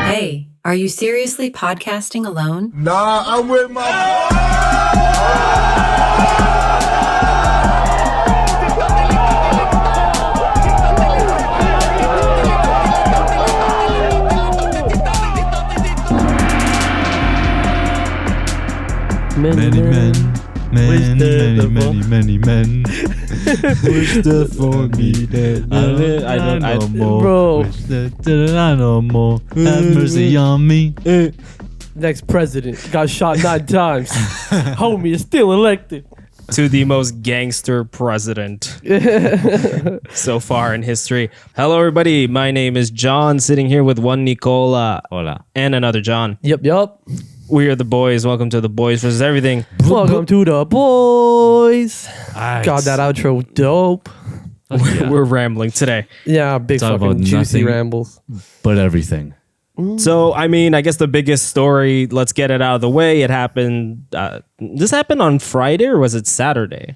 Hey, are you seriously podcasting alone? Nah, I'm with my Many men. Wish that for me that I don't know more. Bro. Wish that I know more. Have mercy on me. Next president got shot 9 times. Homie is still elected. To the most gangster president so far in history. Hello, everybody. My name is John, sitting here with one Nicola Hola. and another John. Yup. We are the boys. Welcome to the Boys versus Everything. Welcome to the boys. Nice. God, that outro dope. Yeah. We're rambling today. Yeah, big Talk fucking about juicy nothing. rambles. But everything. So, I mean, I guess the biggest story, let's get it out of the way. It happened, this happened on Friday or was it Saturday?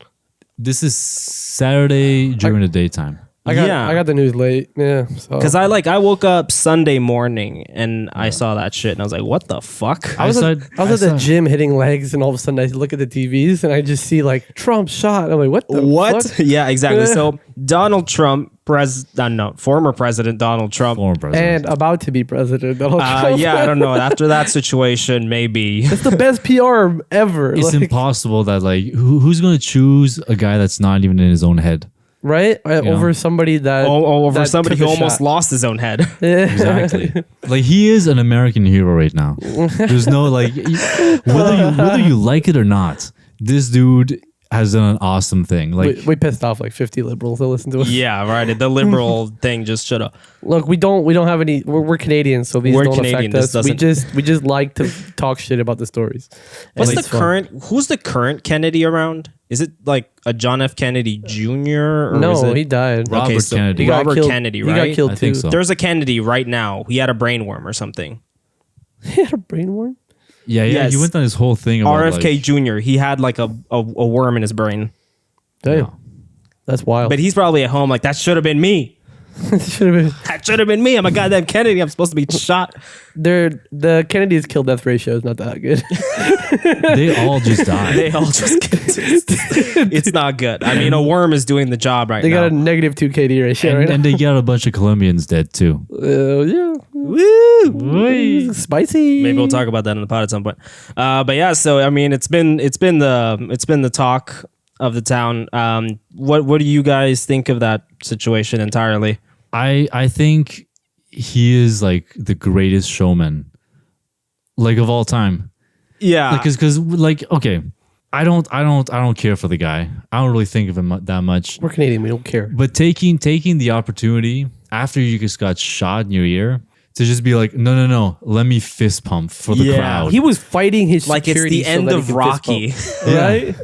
This is Saturday during the daytime. I got the news late. Yeah. So. Because I woke up Sunday morning and I saw that shit and I was like, what the fuck? I was I at the gym hitting legs, and all of a sudden I look at the TVs and I just see like Trump shot. I'm like, what the fuck? Yeah, exactly. So Donald Trump, former President Donald Trump. Former president. And about to be president. Donald Trump. Yeah, I don't know. After that situation, maybe. It's the best PR ever. It's like, impossible that who's going to choose a guy that's not even in his own head? right? Over know. somebody that Over that somebody took who a almost shot. lost his own head. Exactly. Like he is an American hero right now. There's no whether you like it or not, this dude has done an awesome thing. Like we pissed off like 50 liberals that listen to us. Yeah, right. The liberal thing just should have. Look, we don't have any. We're Canadians, so these We're don't Canadian, affect this us. We doesn't- just like to talk shit about the stories. What's It's the fun. who's the current Kennedy around? Is it like a John F. Kennedy Jr. or is No, it he died. Robert Kennedy. He got Robert killed- Kennedy, He right? got killed I too. think so. There's a Kennedy right now. He had a brainworm or something. He had a brain worm. yeah, Yes. he went on this whole thing about RFK like, Jr. He had like a worm in his brain. Damn, Yeah. that's wild. But he's probably at home like, that should have been me. Should have been. That should have been me. I'm a goddamn Kennedy. I'm supposed to be shot. The Kennedy's kill death ratio is not that good. they all just died. They all just it's not good. I mean, a worm is doing the job right They now. got a -2 KD ratio right and they got a bunch of Colombians dead too. now. Yeah, Woo! spicy. Maybe we'll talk about that in the pod at some point. But yeah, so I mean, it's been the talk of the town. What do you guys think of that situation entirely? I think he is like the greatest showman, like of all time. Yeah, Because okay, I don't care for the guy. I don't really think of him that much. We're Canadian. We don't care. But taking the opportunity after you just got shot in your ear to just be like, no, let me fist pump for the Yeah. crowd. He was fighting his like it's security the so end that he of could fist Rocky. bump, right?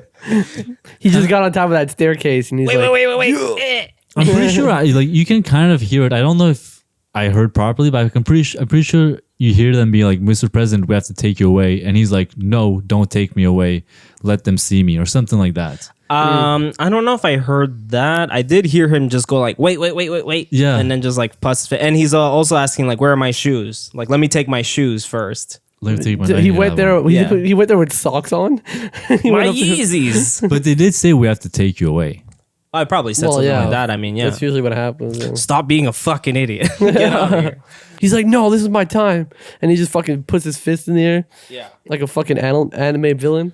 He just got on top of that staircase and he's like, wait. I'm pretty sure you can kind of hear it. I don't know if I heard properly, but I'm pretty sure you hear them be like, Mr. President, we have to take you away. And he's like, no, don't take me away. Let them see me or something like that. I don't know if I heard that. I did hear him just go like, wait. Yeah. And then just like pus. And he's also asking like, where are my shoes? Like, let me take my shoes first. Let me take my he went there. Yeah. He went there with socks on. He My went up to- Yeezys. But they did say we have to take you away. I probably said Well, something yeah. like that. I mean, yeah. That's usually what happens. yeah. Stop being a fucking idiot. Get out of here. He's like, no, this is my time, and he just fucking puts his fist in the air Yeah. like a fucking anime villain.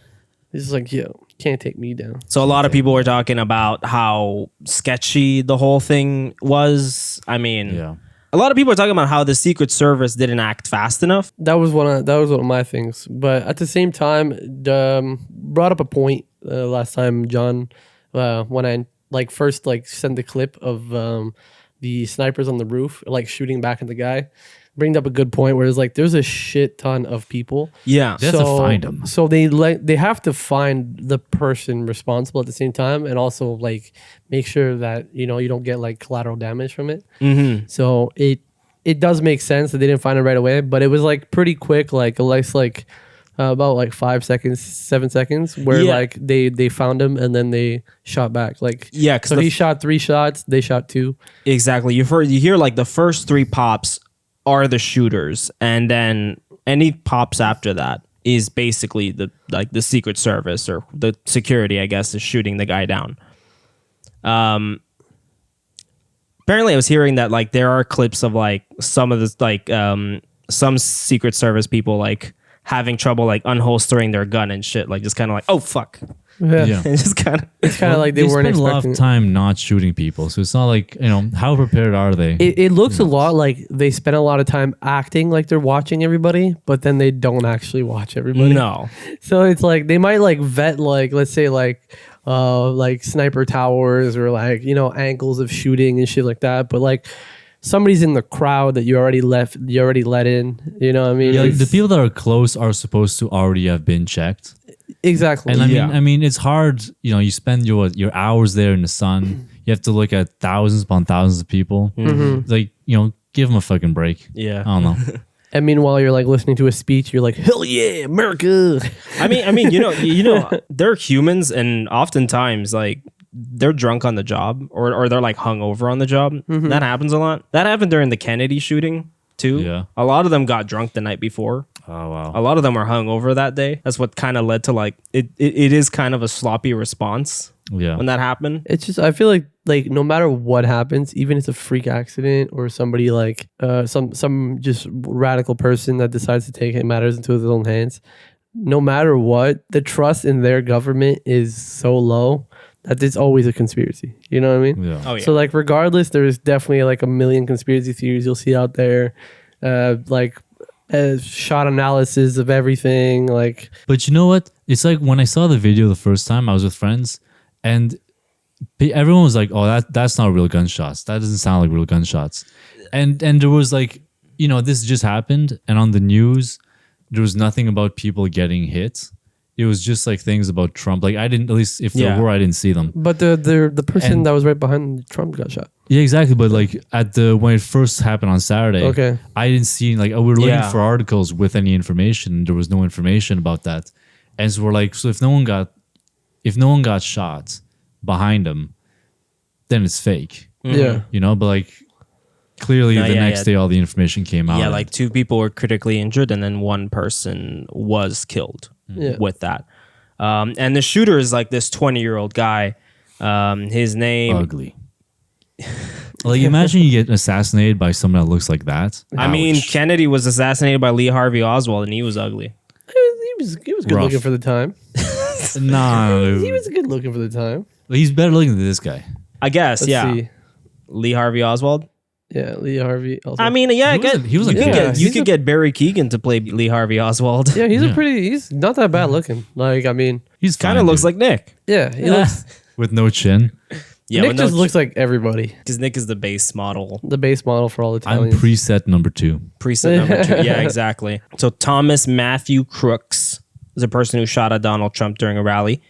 He's just like, yo, can't take me down. So a lot of people were talking about how sketchy the whole thing was. I mean, Yeah. a lot of people are talking about how the Secret Service didn't act fast enough. That was one of my things. But at the same time, brought up a point last time, John, when I first sent the clip of the snipers on the roof shooting back at the guy. Bring up a good point where it's like there's a shit ton of people. Yeah. They have to find him. So they have to find the person responsible at the same time, and also make sure that you don't get collateral damage from it. Mm-hmm. So it does make sense that they didn't find it right away, but it was pretty quick, about 5 seconds, 7 seconds, where Yeah. they found him and then they shot back. Yeah, 'cause so he shot 3 shots, they shot 2. Exactly. You hear like the first 3 pops are the shooters, and then any pops after that is basically the Secret Service or the security, I guess, is shooting the guy down. Apparently I was hearing that like there are clips of like some of this like some Secret Service people like having trouble like unholstering their gun and shit, like just kind of like, oh fuck. Yeah. And just kind of It's kind of like they weren't spend a lot expecting. of time not shooting people, so it's not like, you know, how prepared are they? It looks a lot like they spend a lot of time acting like they're watching everybody, but then they don't actually watch everybody. no. So it's like they might like vet like, let's say like sniper towers or like, you know, angles of shooting and shit like that. But like somebody's in the crowd that you already let in, you know what I mean? Yeah, like, the It's- people that are close are supposed to already have been checked. exactly. And Yeah. I mean, it's hard. You know, you spend your hours there in the sun. You have to look at thousands upon thousands of people. Mm-hmm. Like, you know, give them a fucking break. Yeah. I don't know. And meanwhile, you're like listening to a speech. You're like, hell yeah, America. I mean, you know, they're humans, and oftentimes like they're drunk on the job, or they're like hungover on the job. That happens a lot. That happened during the Kennedy shooting too. Yeah. A lot of them got drunk the night before. Oh wow. A lot of them are hungover that day. That's what kind of led to like it is kind of a sloppy response Yeah. when that happened. It's just, I feel like no matter what happens, even if it's a freak accident or somebody like some just radical person that decides to take matters into his own hands, no matter what, the trust in their government is so low that it's always a conspiracy. You know what I mean? Yeah. Oh yeah. So like regardless, there's definitely like a million conspiracy theories you'll see out there, shot analysis of everything. Like But you know what? It's like when I saw the video the first time, I was with friends, and everyone was like, "Oh, that's not real gunshots. That doesn't sound like real gunshots." And there was like, you know, this just happened, and on the news, there was nothing about people getting hit. It was just like things about Trump. Like I didn't, at least if there Yeah. were, I didn't see them. but the person And- that was right behind Trump got shot. Yeah, exactly. But like when it first happened on Saturday, Okay. I didn't see like we were looking Yeah. for articles with any information. There was no information about that, and so we're like, so if no one got shot behind him, then it's fake, Yeah. you know. But like clearly, No, the yeah, next yeah. day, all the information came out. Yeah, like 2 people were critically injured, and then 1 person was killed Yeah. with that. And the shooter is like this 20-year-old guy. His name, ugly. Like imagine you get assassinated by someone that looks like that. I mean, Ouch. Kennedy was assassinated by Lee Harvey Oswald, and he was ugly. He was good Rough. looking for the time. No, He was good looking for the time. he's better looking than this guy. I guess, Let's yeah. see. Lee Harvey Oswald. Yeah, Lee Harvey. Also. I mean, yeah, I guess He was a you kid. could Yeah, get, you he's could a- get Barry Keoghan to play Lee Harvey Oswald. yeah, he's Yeah. he's not that bad looking. Like, I mean, He's Kind of fine, looks dude. like Nick. yeah, he looks. with no chin. Yeah, Nick just looks like everybody. because Nick is the base model. The base model for all I'm Italians. preset number 2. Preset number 2. Yeah, exactly. So Thomas Matthew Crooks is a person who shot at Donald Trump during a rally.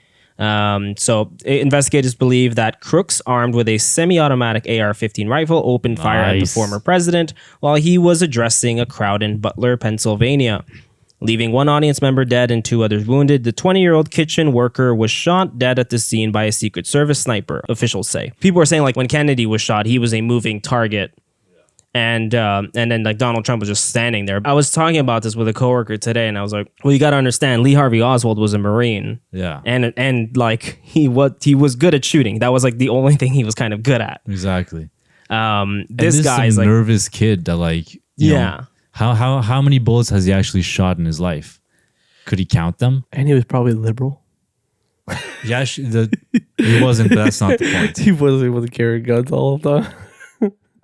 Investigators believe that Crooks, armed with a semi-automatic AR-15 rifle, opened fire at the Nice. former president while he was addressing a crowd in Butler, Pennsylvania. Leaving 1 audience member dead and 2 others wounded, the 20-year-old kitchen worker was shot dead at the scene by a Secret Service sniper, officials say. People are saying like when Kennedy was shot, he was a moving target. And then like Donald Trump was just standing there. I was talking about this with a coworker today, and I was like, "Well, you got to understand, Lee Harvey Oswald was a Marine, Yeah. and like he was good at shooting. That was like the only thing he was kind of good at. Exactly. This And guy's some like, nervous kid that like you Yeah. know, how many bullets has he actually shot in his life? Could he count them? and he was probably liberal. Yeah, he wasn't. But that's not the point. He wasn't able to carry guns all the time.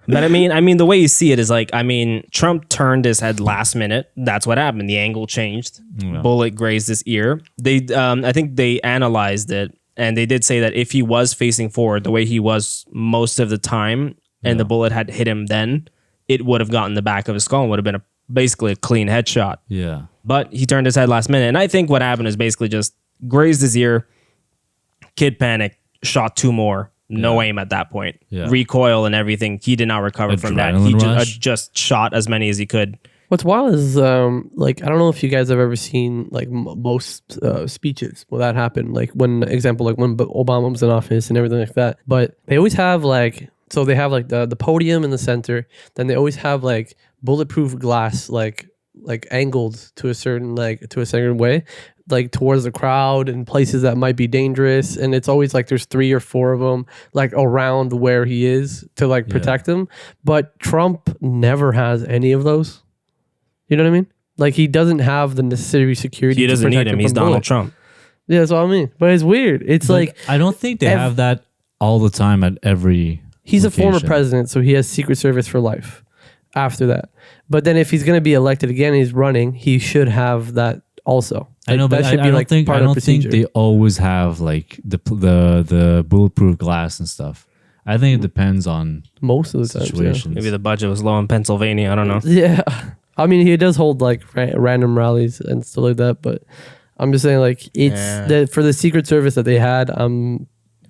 but I mean, the way you see it is like, I mean, Trump turned his head last minute. That's what happened. The angle changed. Yeah. Bullet grazed his ear. I think they analyzed it, and they did say that if he was facing forward the way he was most of the time, and the bullet had hit him then, it would have gotten the back of his skull and would have been basically a clean headshot. Yeah. But he turned his head last minute. And I think what happened is basically just grazed his ear, kid panicked, shot 2 more. No aim at that point. Yeah. Recoil and everything. He did not recover from that. Adrenaline He rush? just shot as many as he could. What's wild is like I don't know if you guys have ever seen like most speeches where that happened. Like when Obama was in office and everything like that. But they always have like. So they have like the podium in the center. Then they always have like bulletproof glass, like angled to a certain way, like towards the crowd and places that might be dangerous. And it's always like there's 3 or 4 of them like around where he is to like protect him. But Trump never has any of those. You know what I mean? Like he doesn't have the necessary security. He doesn't need him. He's Donald Trump. Yeah, that's what I mean. But it's weird. It's But like I don't think they have that all the time at every. he's location. a former president, so he has Secret Service for life after that. But then if he's going to be elected again, he's running, he should have that also. I know, but that should I be don't like think part I of don't think procedure. they always have like the bulletproof glass and stuff. I think it depends on Most of the time. situations. Maybe the budget was low in Pennsylvania. I don't know. Yeah. I mean, he does hold like random rallies and stuff like that, but I'm just saying like it's for the Secret Service that they had.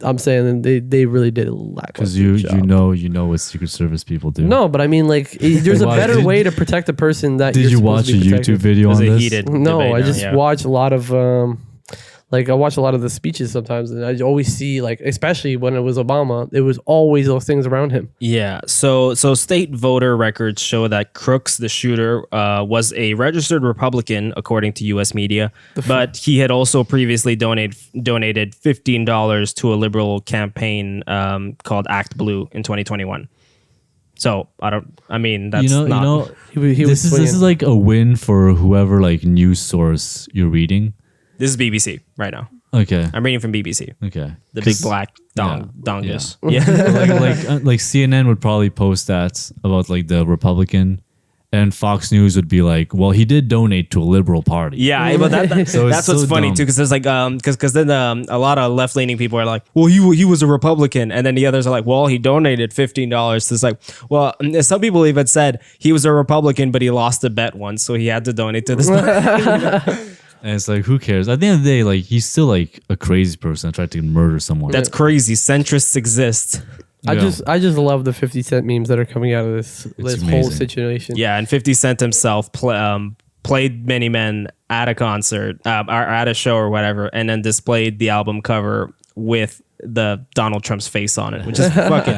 I'm saying they really did a lack Because you know what Secret Service people do. No, but I mean like there's a Why, better did- way to protect a person that. Did you're you supposed watch to a be YouTube protecting. video It was on a this? heated No, debate I now, just yeah. watch a lot of I watch a lot of the speeches sometimes, and I always see like, especially when it was Obama, it was always those things around him. Yeah. So state voter records show that Crooks, the shooter, was a registered Republican, according to U.S. media, but he had also previously donated $15 to a liberal campaign called Act Blue in 2021. So that's not. He this is like a win for whoever like news source you're reading. This is BBC right now. Okay. I'm reading from BBC. Okay. The big black dongus. Yeah. like CNN would probably post that about like the Republican, and Fox News would be like, well, he did donate to a liberal party. Yeah, but So it's that's what's so funny dumb. too, because there's like because then a lot of left leaning people are like, well, he was a Republican, and then the others are like, well, he donated $15. So it's like, well, some people even said he was a Republican, but he lost a bet once, so he had to donate to this. And it's like, who cares? At the end of the day, like he's still like a crazy person that tried to murder someone. That's crazy. Centrists exist. I Yeah. just love the 50 Cent memes that are coming out of this whole amazing. situation. Yeah, and 50 Cent himself played Many Men at a concert or at a show or whatever, and then displayed the album cover with the Donald Trump's face on it, which is fucking.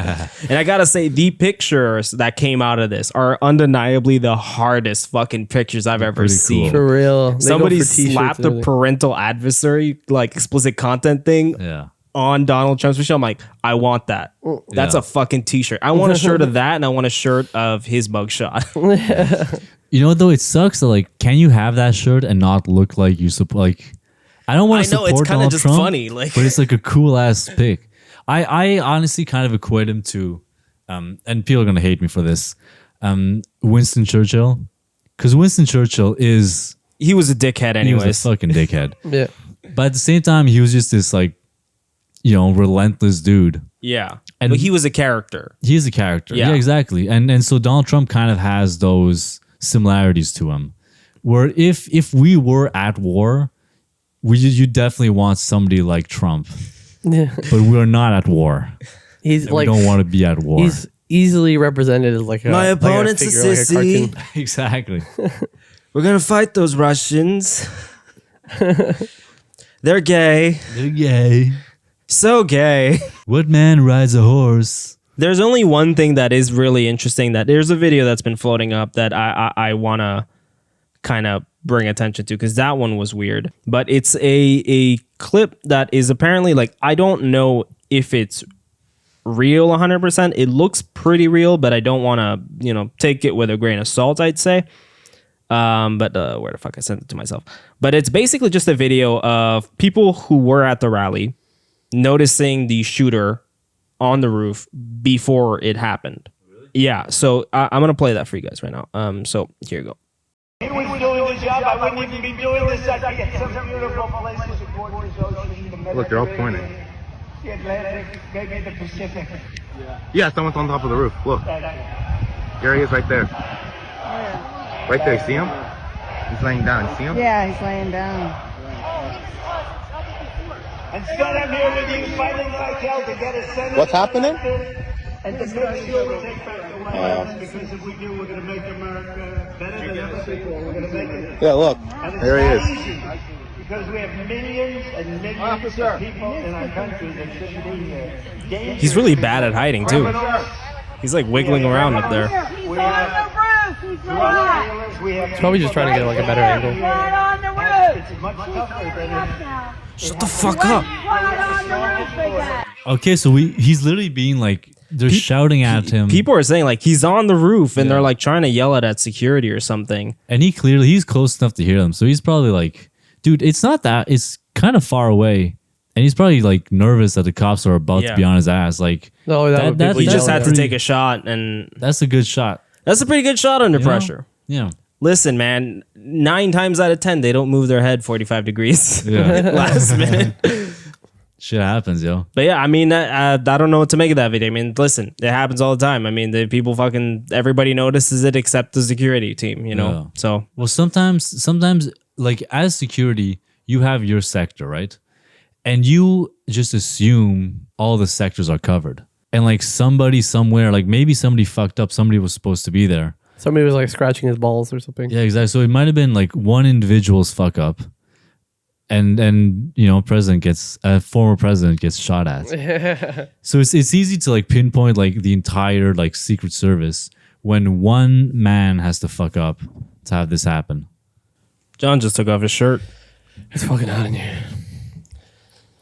And I gotta say, the pictures that came out of this are undeniably the hardest fucking pictures I've ever pretty seen. cool. For real. They go Somebody for t-shirts slapped and a everything. parental advisory, like explicit content thing Yeah. on Donald Trump's show. I'm like, I want that. That's Yeah. a fucking t-shirt. I want a shirt of that, and I want a shirt of his mugshot. You know what though? It sucks that like, can you have that shirt and not look like you like? I don't want I to know, support it's kinda Donald just Trump, funny, like- but it's like a cool ass pick. I honestly kind of equate him to, and people are gonna hate me for this, Winston Churchill, because Winston Churchill is He was a dickhead, he was anyways. a fucking dickhead, Yeah. but at the same time he was just this like, relentless dude. Yeah, And- but he was a character. He's a character. Yeah. Yeah, exactly. And so Donald Trump kind of has those similarities to him. Where if we were at war, you definitely want somebody like Trump. Yeah. But we're not at war. He's And like we don't want to be at war. he's easily represented as like My opponent's a figure, like sissy. cartoon. Exactly. We're gonna fight those Russians. They're gay. They're gay. So gay. What man rides a horse? There's only one thing that is really interesting. That there's a video that's been floating up that I wanna kind of bring attention to, because that one was weird. But it's a clip that is apparently, like, I don't know if it's real 100%. It looks pretty real, but I don't want to take it with a grain of salt, I'd say. But where the fuck I sent it to myself. But it's basically just a video of people who were at the rally noticing the shooter on the roof before it happened. Yeah, so I'm gonna play that for you guys right now. So here you go. He was doing the job. I wouldn't even be doing this. I'd be at some beautiful places, the Gorgeous Ocean, the Mediterranean. Look, they're all pointing. The Atlantic, maybe the Pacific. Yeah, someone's on top of the roof. Look. There he is right there. Right there, see him? He's laying down. You see him? Yeah, he's laying down. And son, I'm here with you fighting like hell to get a Senate. What's happening? And to make sure we take back the White House, because if we do, we're going to make America better than ever before. We're going to make it. Yeah, look. And it's There he not is. easy, because we have millions and millions of people in our country that shouldn't be here. He's really bad at hiding too. He's like wiggling around up there. He's on the roof! He's probably just trying to get like a better angle. It's much tougher than Shut the fuck up. Okay, so he's literally being like, they're shouting at him. People are saying like he's on the roof and Yeah. they're like trying to yell at security or something. And he's close enough to hear them. So he's probably like, dude, it's not that. It's kind of far away. And he's probably like nervous that the cops are about to be on his ass. Like, No, He just had to pretty- take a shot, and That's a good shot. that's a pretty good shot under you know? pressure. Yeah. Listen, man, 9 times out of 10, they don't move their head 45 degrees Yeah. last minute. Shit happens, yo. But yeah, I mean, I don't know what to make of that video. I mean, listen, it happens all the time. I mean, the people everybody notices it except the security team, you know? Yeah. So, Well, sometimes, like as security, you have your sector, right? And you just assume all the sectors are covered. And like somebody somewhere, like maybe somebody fucked up, somebody was supposed to be there. Somebody was like scratching his balls or something. Yeah, exactly. So it might have been like one individual's fuck up. And you know, former president gets shot at. So it's easy to like pinpoint like the entire like Secret Service when one man has to fuck up to have this happen. John just took off his shirt. It's fucking hot in here.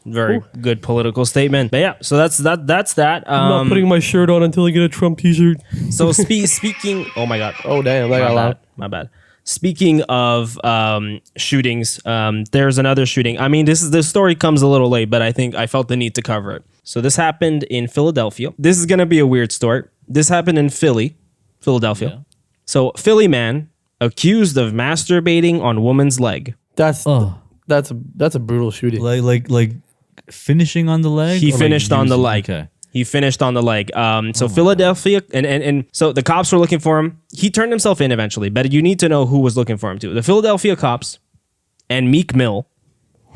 Very good political statement. But yeah, so that's that. I'm not putting my shirt on until I get a Trump t-shirt. So speaking, oh my god, Oh damn, that got loud. my bad. Speaking of shootings, there's another shooting. I mean, this story comes a little late, but I felt the need to cover it. So this happened in Philadelphia. This is gonna be a weird story. This happened in Philadelphia. Yeah. So Philly man accused of masturbating on woman's leg. That's Oh, a brutal shooting. like finishing on the leg. He Or, like, finished on the using- leg. Okay. He finished on the leg. So Philadelphia, and so the cops were looking for him. He turned himself in eventually, but you need to know who was looking for him too. The Philadelphia cops and Meek Mill.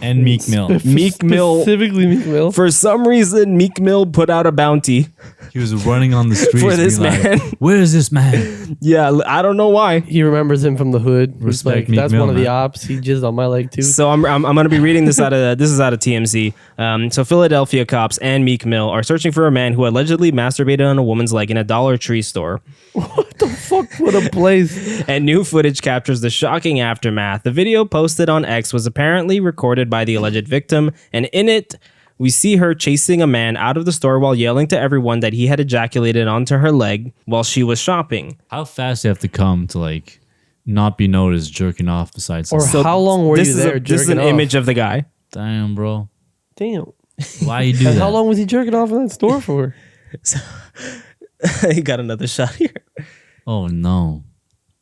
And Meek Mill. Meek Mill. Specifically Meek Mill. For some reason, Meek Mill put out a bounty. He was running on the streets For this being like, man. Where is this man? Yeah, I don't know why. He remembers him from the hood. He's Respect like, Meek that's Mill, one of the man. ops. He jizzed on my leg too. So I'm going to be reading this out of TMZ. So Philadelphia cops and Meek Mill are searching for a man who allegedly masturbated on a woman's leg in a Dollar Tree store. Fuck, what a place. And new footage captures the shocking aftermath. The video posted on X was apparently recorded by the alleged victim, and in it, we see her chasing a man out of the store while yelling to everyone that he had ejaculated onto her leg while she was shopping. How fast do you have to come to like not be noticed jerking off beside Or someone? how long were this you is there this is jerking an off? image of the guy. Damn, bro. Damn. Why you do And that? how long was he jerking off in that store for? He got another shot here. Oh no.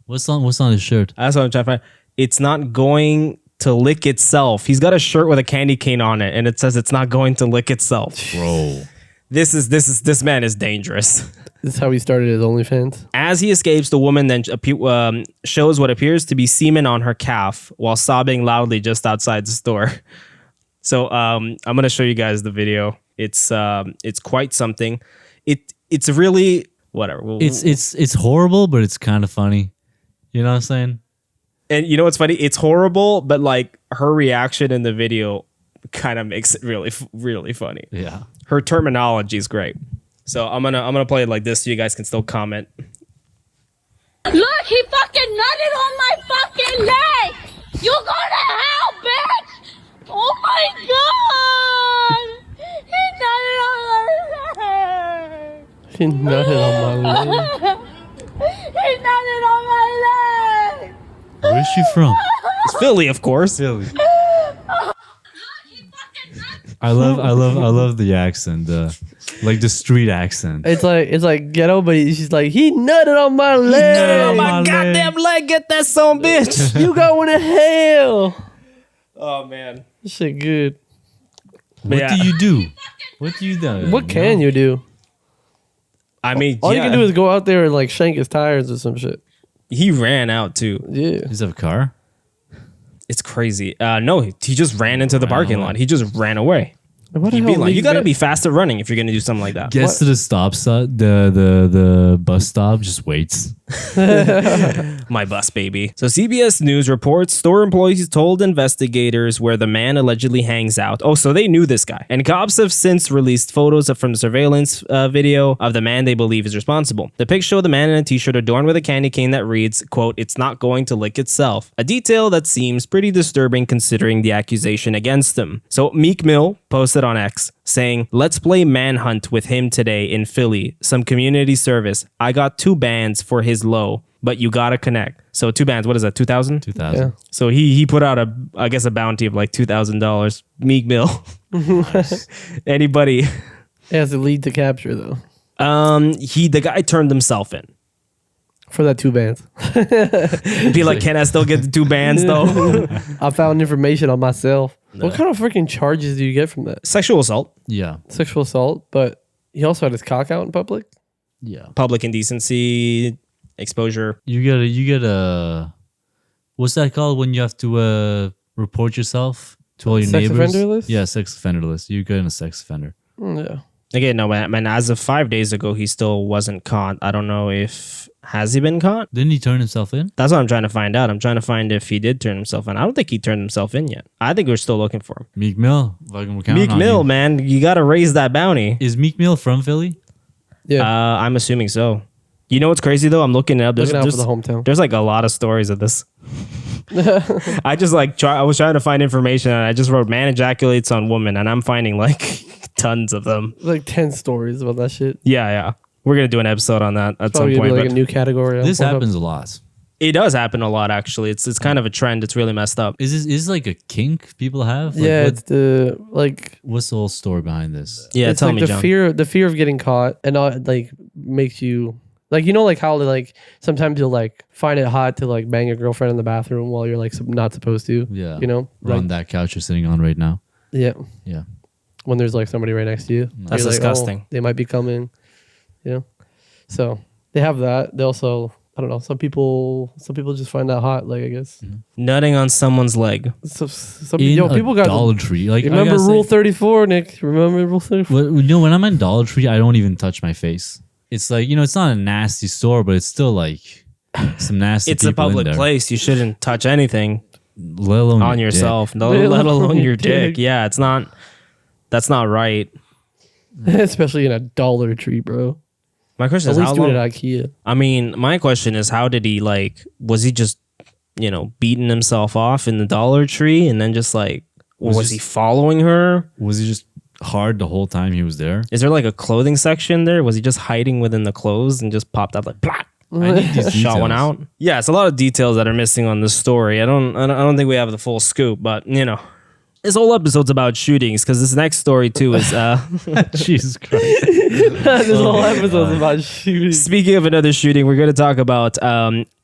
What's on his shirt? That's what I'm trying to find. It's not going to lick itself. He's got a shirt with a candy cane on it, and it says it's not going to lick itself. Bro. This man is dangerous. This is how he started his OnlyFans. As he escapes, the woman then shows what appears to be semen on her calf while sobbing loudly just outside the store. So I'm gonna show you guys the video. It's quite something. It's really whatever. It's horrible, but it's kind of funny. You know what I'm saying? And you know what's funny? It's horrible, but like her reaction in the video kind of makes it really, really funny. Yeah. Her terminology is great. So I'm gonna play it like this so you guys can still comment. Look, he fucking nutted on my fucking leg! You go to hell, bitch! Oh my god! He nutted on my leg! He nutted on my leg. He nutted on my leg! Where's she from? It's Philly, of course. Philly. Look, he fucking nutted. I love the accent, like the street accent. It's like ghetto, but she's like, he nutted on my leg. Oh my my leg. goddamn leg! Get that son, bitch! You going to hell. Oh man. This shit good. What Yeah. do you do? What do you do? What can you do? I mean, All you yeah, can do is go out there and like shank his tires or some shit. he ran out too. Yeah. Does he have a car? It's crazy. No, he just ran into the Ran parking away. lot. He just ran away. What the You hell you leads gotta me- be faster running if you're gonna do something like that. Gets to the stop, the bus stop, just waits. My bus, baby. So CBS News reports store employees told investigators where the man allegedly hangs out. Oh, so they knew this guy. And cops have since released photos from surveillance video of the man they believe is responsible. The pics show the man in a t-shirt adorned with a candy cane that reads, quote, "It's not going to lick itself." A detail that seems pretty disturbing considering the accusation against him. So Meek Mill posted on X saying, "Let's play manhunt with him today in Philly. Some community service. I got 2 bands for his low, but you gotta connect." So 2 bands, what is that, 2,000? 2000. Yeah. So he put out I guess a bounty of like $2,000. Meek Mill. Anybody? It has to lead to capture though. The guy turned himself in. For that 2 bands. Be like, can I still get the 2 bands though? I found information on myself. What kind of freaking charges do you get from that? Sexual assault, Yeah. Sexual assault, but he also had his cock out in public? Yeah. public indecency, exposure. You get a what's that called when you have to report yourself to all your Sex neighbors? offender list? Yeah, sex offender list. You get in a sex offender. Yeah. Again, no, man. As of 5 days ago, he still wasn't caught. I don't know if has he been caught. Didn't he turn himself in? That's what I'm trying to find out. I'm trying to find if he did turn himself in. I don't think he turned himself in yet. I think we're still looking for him. Meek Mill. Fucking we're counting Meek on Mill, you. man, you got to raise that bounty. Is Meek Mill from Philly? Yeah. I'm assuming so. You know what's crazy though? I'm looking it up. Looking out for the hometown. There's like a lot of stories of this. I just I was trying to find information and I just wrote man ejaculates on woman and I'm finding like tons of them. Like 10 stories about that shit. Yeah. We're going to do an episode on that at some Probably gonna point. be like But a new category. on This Pornhub. happens a lot. it does happen a lot actually. It's kind of a trend. It's really messed up. Is this like a kink people have? Like, Yeah, what- it's the like what's the whole story behind this? Yeah, it's tell like me, the John. fear of getting caught and not like makes you like, you know, like how like sometimes you'll like find it hot to like bang your girlfriend in the bathroom while you're like not supposed to. Yeah. You know, On that couch you're sitting on right now. yeah. Yeah. When there's like somebody right next to you. That's You're like, disgusting. they might be coming. You know, so they have that. They also, I don't know. Some people just find that hot. Like I guess. Nutting on someone's leg. So, some In people got. Dollar Tree. Like, I Remember gotta say- Rule 34, Nick? Remember Rule 34? You know, when I'm in Dollar Tree, I don't even touch my face. It's like, you know, it's not a nasty store, but it's still like some nasty. It's a people in public there. place. You shouldn't touch anything let alone on your dick. yourself, no, Let let alone alone your your dick. dick. Yeah, it's not. That's not right. Especially in a Dollar Tree, bro. My question At is how least do it long? at IKEA. I mean, my question is how did he like? Was he just beating himself off in the Dollar Tree and then just like was he following her? Was he just hard the whole time he was there? Is there like a clothing section there? Was he just hiding within the clothes and just popped out like blah? I need these Shot one details. out. Yeah, it's a lot of details that are missing on this story. I don't think we have the full scoop, but this whole episode's about shootings because this next story too is Jesus Christ. This whole episode's about shooting. speaking of another shooting, we're going to talk about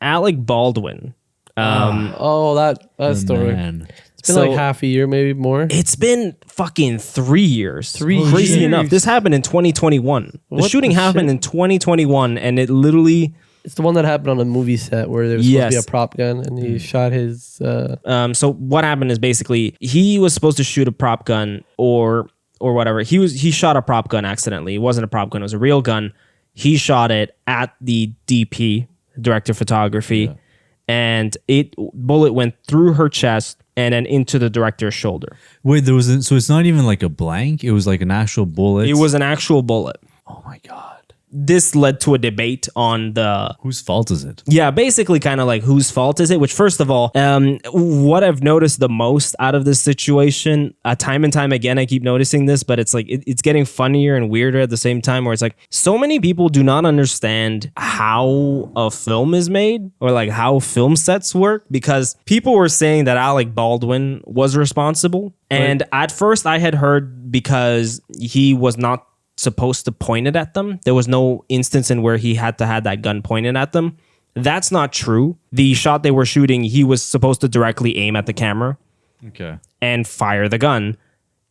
Alec Baldwin. Oh, that story. Man. It's been like half a year, maybe more. It's been fucking 3 years. 3 Crazy years. enough. This happened in 2021. The What shooting the happened shit? in 2021 and it literally It's the one that happened on a movie set where there was supposed to be Yes. a prop gun and he shot his. so what happened is basically he was supposed to shoot a prop gun or whatever. He shot a prop gun accidentally. It wasn't a prop gun, it was a real gun. He shot it at the DP, director of photography, and bullet went through her chest and then into the director's shoulder. Wait, so it's not even like a blank? It was like an actual bullet? It was an actual bullet. Oh my God. This led to a debate on the Whose fault is it? yeah, basically kind of like whose fault is it? Which first of all, what I've noticed the most out of this situation, time and time again, I keep noticing this, but it's like it's getting funnier and weirder at the same time. Where it's like so many people do not understand how a film is made or like how film sets work because people were saying that Alec Baldwin was responsible, and at first I had heard because he was not supposed to point it at them. There was no instance in where he had to have that gun pointed at them. That's not true. The shot they were shooting, he was supposed to directly aim at the camera Okay. and fire the gun.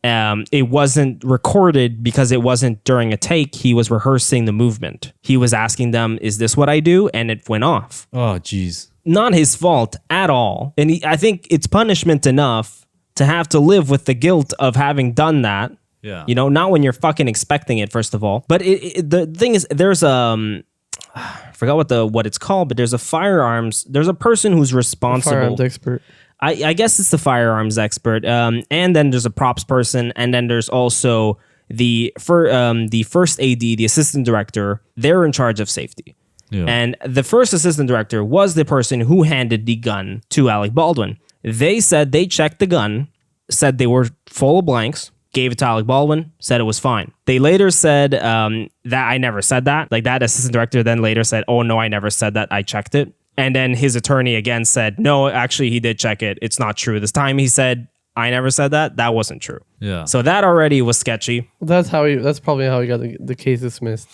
It wasn't recorded because it wasn't during a take. He was rehearsing the movement. He was asking them, is this what I do? And it went off. Oh, jeez. Not his fault at all. And I think it's punishment enough to have to live with the guilt of having done that. Yeah. Not when you're fucking expecting it, first of all. But the thing is, there's I forgot what it's called, but there's a person who's responsible. Firearms expert. I guess it's the firearms expert. And then there's a props person, and then there's also the first AD, the assistant director. They're in charge of safety. Yeah. And the first assistant director was the person who handed the gun to Alec Baldwin. They said they checked the gun, said they were full of blanks, gave it to Alec Baldwin, said it was fine. They later said that I never said that. Like that assistant director then later said, oh no, I never said that. I checked it. And then his attorney again said, no, actually he did check it. It's not true. This time he said, I never said that. That wasn't true. Yeah. So that already was sketchy. That's probably how he got the case dismissed.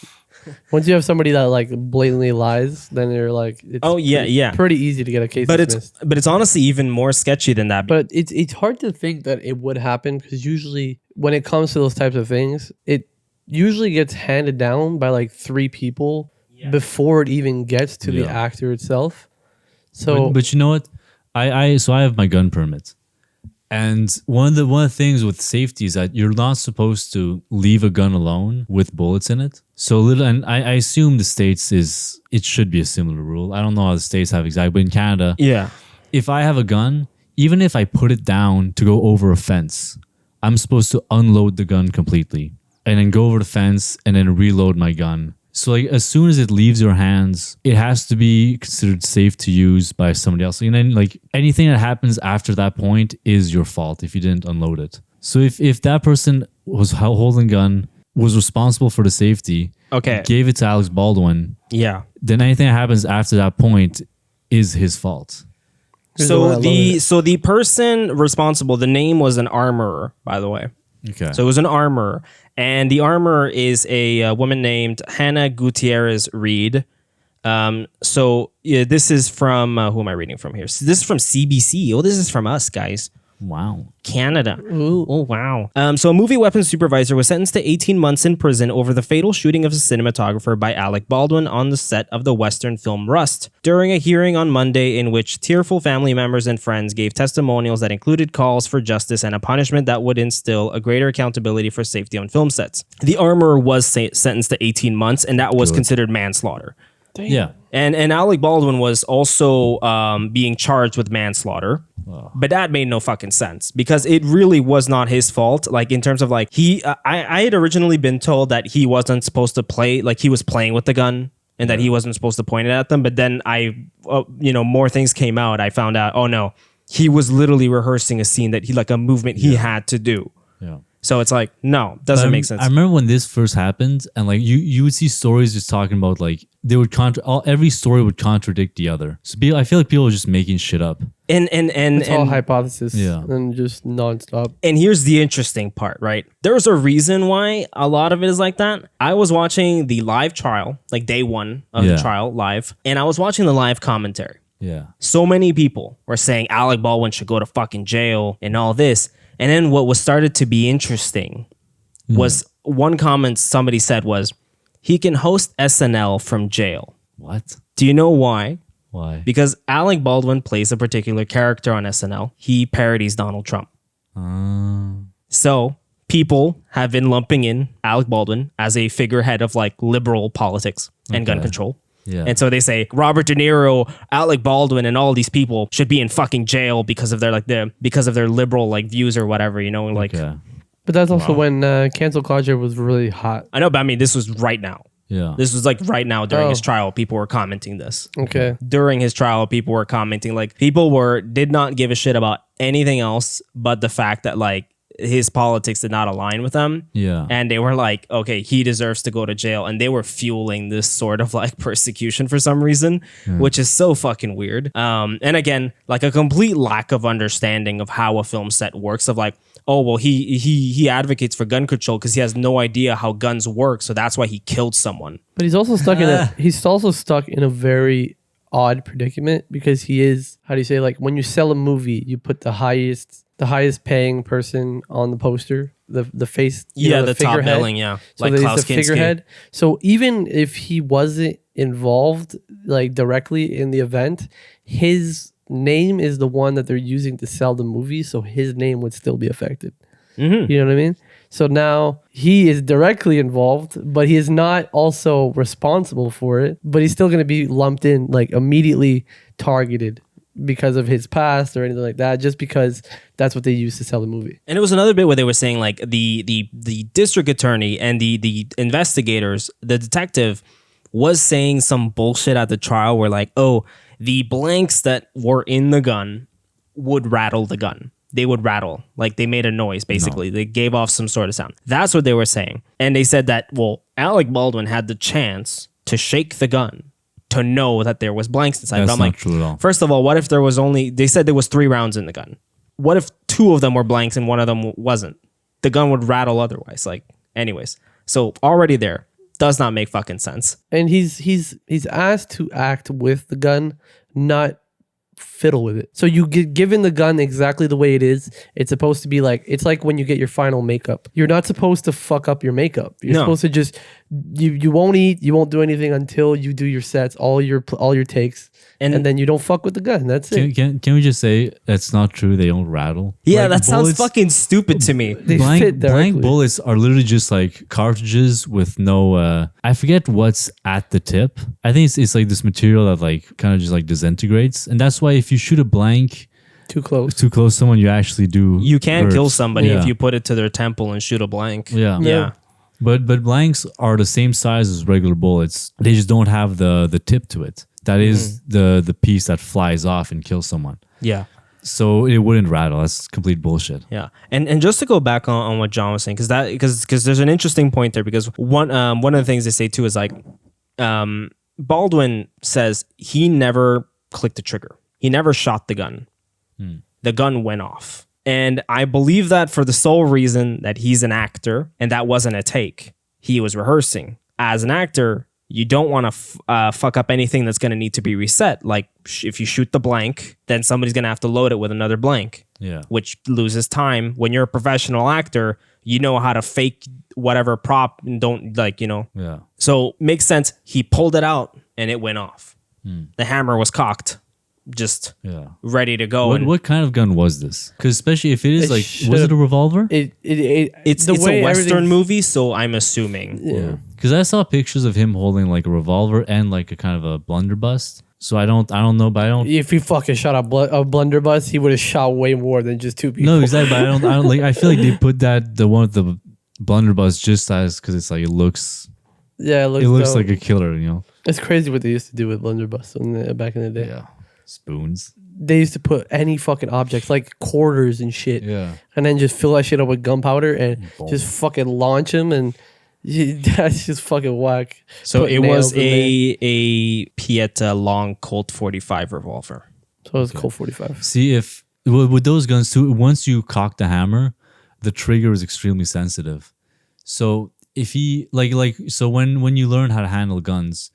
Once you have somebody that like blatantly lies, then you're like, it's pretty easy to get a case dismissed. But it's honestly even more sketchy than that. But it's hard to think that it would happen because usually when it comes to those types of things, it usually gets handed down by like 3 people before it even gets to the actor itself. So, but you know what? I have my gun permit. And one of the things with safety is that you're not supposed to leave a gun alone with bullets in it. So and I assume the States it should be a similar rule. I don't know how the States have exactly, but in Canada, if I have a gun, even if I put it down to go over a fence, I'm supposed to unload the gun completely and then go over the fence and then reload my gun. So like as soon as it leaves your hands, it has to be considered safe to use by somebody else. And then like anything that happens after that point is your fault if you didn't unload it. So if that person was holding a gun, was responsible for the safety, gave it to Alex Baldwin, then anything that happens after that point is his fault. So the person responsible, the name was an armorer, by the way. Okay. So it was an armorer. And the armorer is a woman named Hannah Gutierrez Reed. This is from, who am I reading from here? So this is from CBC. Oh, this is from us, guys. Wow. Canada. Ooh. Oh, wow. So a movie weapons supervisor was sentenced to 18 months in prison over the fatal shooting of a cinematographer by Alec Baldwin on the set of the Western film Rust during a hearing on Monday in which tearful family members and friends gave testimonials that included calls for justice and a punishment that would instill a greater accountability for safety on film sets. The armorer was sentenced to 18 months, and that was considered manslaughter. Damn. Yeah. And Alec Baldwin was also being charged with manslaughter. Wow. But that made no fucking sense because it really was not his fault. Like in terms of like I had originally been told that he wasn't supposed to play, like he was playing with the gun and that he wasn't supposed to point it at them. But then more things came out. I found out, oh no, he was literally rehearsing a scene that a movement he had to do. Yeah. So it's like, no, doesn't make sense. I remember when this first happened, and like you would see stories just talking about like they would every story would contradict the other. So I feel like people are just making shit up. And it's all hypothesis, and just nonstop. And here's the interesting part, right? There's a reason why a lot of it is like that. I was watching the live trial, like day 1 of the trial live, and I was watching the live commentary. Yeah. So many people were saying Alec Baldwin should go to fucking jail and all this. And then what was started to be interesting was one comment somebody said was, he can host SNL from jail. What? Do you know why? Why? Because Alec Baldwin plays a particular character on SNL. He parodies Donald Trump. So people have been lumping in Alec Baldwin as a figurehead of like liberal politics and gun control. Yeah. And so they say Robert De Niro, Alec Baldwin, and all these people should be in fucking jail because of their liberal like views or whatever, like. But that's also when cancel culture was really hot. I know, but I mean, this was right now. Yeah. This was like right now during his trial. People were commenting this. Okay. During his trial, people were commenting like did not give a shit about anything else but the fact that like his politics did not align with them. Yeah. And they were like, okay, he deserves to go to jail. And they were fueling this sort of like persecution for some reason, which is so fucking weird. And again, like a complete lack of understanding of how a film set works of like, oh, well, he advocates for gun control because he has no idea how guns work. So that's why he killed someone. But he's also stuck in a very odd predicament because he is, how do you say, like when you sell a movie, you put the highest paying person on the poster, the face, the top billing, so like Klaus Kinski. Figurehead. So even if he wasn't involved like directly in the event, his name is the one that they're using to sell the movie, so his name would still be affected. You know what I mean? So now he is directly involved, but he is not also responsible for it. But he's still going to be lumped in, like immediately targeted because of his past or anything like that, just because that's what they used to sell the movie. And it was another bit where they were saying like the district attorney and the investigators, the detective was saying some bullshit at the trial where like, oh, the blanks that were in the gun would rattle the gun. They would rattle, like they made a noise, basically. They gave off some sort of sound. That's what they were saying. And they said that, well, Alec Baldwin had the chance to shake the gun to know that there was blanks inside. That's but I'm not like, true at all. first of all, what if there was only, they said there was 3 rounds in the gun. What if 2 of them were blanks and 1 of them wasn't? The gun would rattle otherwise. Like, anyways. So already there. Does not make fucking sense. And he's asked to act with the gun, not fiddle with it. So you get given the gun exactly the way it is. It's supposed to be like, it's like when you get your final makeup. You're not supposed to fuck up your makeup. You're supposed to just you won't eat, you won't do anything until you do your sets, all your takes, and then you don't fuck with the gun. That's it. Can we just say that's not true? They don't rattle. Yeah, Like, that sounds bullets- fucking stupid to me. They fit directly. Blank bullets are literally just like cartridges with no I forget what's at the tip. I think it's like this material that like kind of just like disintegrates, and that's why if you shoot a blank Too close. too close to someone, you actually do You can hurt. kill somebody Yeah. if you put it to their temple and shoot a blank. Yeah. Yeah. But blanks are the same size as regular bullets. They just don't have the tip to it. That is the piece that flies off and kills someone. Yeah. So it wouldn't rattle. That's complete bullshit. Yeah, and just to go back on what John was saying, because there's an interesting point there, because one of the things they say too is like, Baldwin says he never clicked the trigger. He never shot the gun. The gun went off. And I believe that for the sole reason that he's an actor and that wasn't a take. He was rehearsing. As an actor, you don't want to fuck up anything that's going to need to be reset. Like if you shoot the blank, then somebody's going to have to load it with another blank. Yeah. Which loses time. When you're a professional actor, you know how to fake whatever prop and don't Yeah. So makes sense. He pulled it out and it went off. The hammer was cocked, just ready to go. What kind of gun was this? Because especially if it is was it a revolver? It's a Western movie, so I'm assuming. Yeah. Because I saw pictures of him holding like a revolver and like a kind of a blunderbuss. So I don't know, but I don't. If he fucking shot a blunderbuss, he would have shot way more than just 2 people. No, exactly. But I don't like. I feel like they put the one with the blunderbuss just as because it's like it looks. Yeah, it looks dope. like a killer. You know. It's crazy what they used to do with blunderbuss back in the day. Yeah. Spoons. They used to put any fucking objects like quarters and shit, and then just fill that shit up with gunpowder and just fucking launch them, and that's just fucking whack. So Put it nails was in there. a Pieta long Colt 45 revolver. So it was Colt 45. See if with those guns too. Once you cock the hammer, the trigger is extremely sensitive. So if he so when you learn how to handle guns,